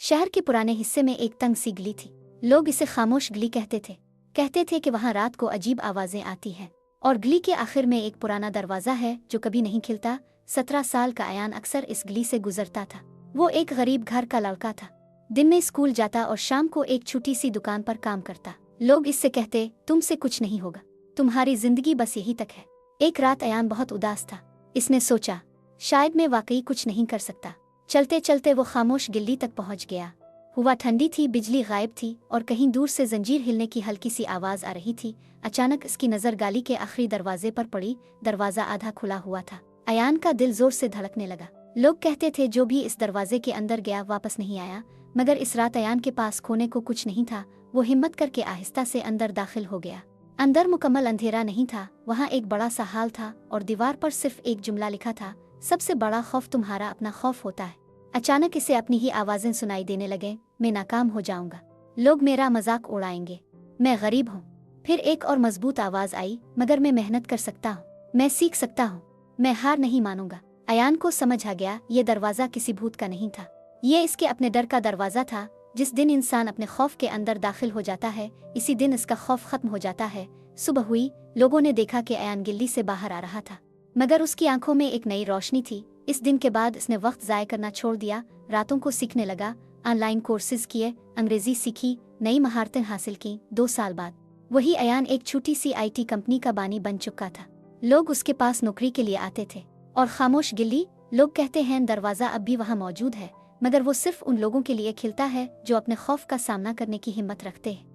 शहर के पुराने हिस्से में एक तंग सी गली थी। लोग इसे खामोश गली कहते थे कि वहाँ रात को अजीब आवाजें आती हैं और गली के आखिर में एक पुराना दरवाजा है जो कभी नहीं खिलता। 17 साल का अयान अक्सर इस गली से गुजरता था। वो एक गरीब घर का लड़का था। दिन में स्कूल जाता और शाम को एक छोटी सी दुकान पर काम करता। लोग इससे कहते, तुमसे कुछ नहीं होगा, तुम्हारी जिंदगी बस यही तक है। एक रात अयान बहुत उदास था। इसने सोचा, शायद मैं वाकई कुछ नहीं कर सकता। चलते चलते वो खामोश गिल्ली तक पहुंच गया। हवा ठंडी थी, बिजली गायब थी और कहीं दूर से जंजीर हिलने की हल्की सी आवाज आ रही थी। अचानक इसकी नजर गाली के आखिरी दरवाजे पर पड़ी। दरवाजा आधा खुला हुआ था। अयान का दिल जोर से धड़कने लगा। लोग कहते थे जो भी इस दरवाजे के अंदर गया वापस नहीं आया, मगर इस रात अयान के पास खोने को कुछ नहीं था। वो हिम्मत करके आहिस्ता से अंदर दाखिल हो गया। अंदर मुकम्मल अंधेरा नहीं था। वहाँ एक बड़ा सा हाल था और दीवार पर सिर्फ एक जुमला लिखा था, सबसे बड़ा खौफ तुम्हारा अपना खौफ होता है। अचानक इसे अपनी ही आवाजें सुनाई देने लगे, मैं नाकाम हो जाऊंगा, लोग मेरा मजाक उड़ाएंगे, मैं गरीब हूँ। फिर एक और मजबूत आवाज आई, मगर मैं मेहनत कर सकता हूँ, मैं सीख सकता हूँ, मैं हार नहीं मानूंगा। अयान को समझ आ गया, ये दरवाजा किसी भूत का नहीं था, ये इसके अपने डर का दरवाजा था। जिस दिन इंसान अपने खौफ के अंदर दाखिल हो जाता है, इसी दिन इसका खौफ खत्म हो जाता है। सुबह हुई, लोगों ने देखा कि अयान गिल्ली से बाहर आ रहा था, मगर उसकी आंखों में एक नई रोशनी थी। इस दिन के बाद इसने वक्त ज़ाय करना छोड़ दिया। रातों को सीखने लगा, ऑनलाइन कोर्सेज किए, अंग्रेजी सीखी, नई महारतें हासिल की। 2 साल बाद वही अयान एक छोटी सी IT कंपनी का बानी बन चुका था। लोग उसके पास नौकरी के लिए आते थे। और खामोश गिल्ली, लोग कहते हैं दरवाज़ा अब भी वहाँ मौजूद है, मगर वो सिर्फ उन लोगों के लिए खिलता है जो अपने खौफ का सामना करने की हिम्मत रखते हैं।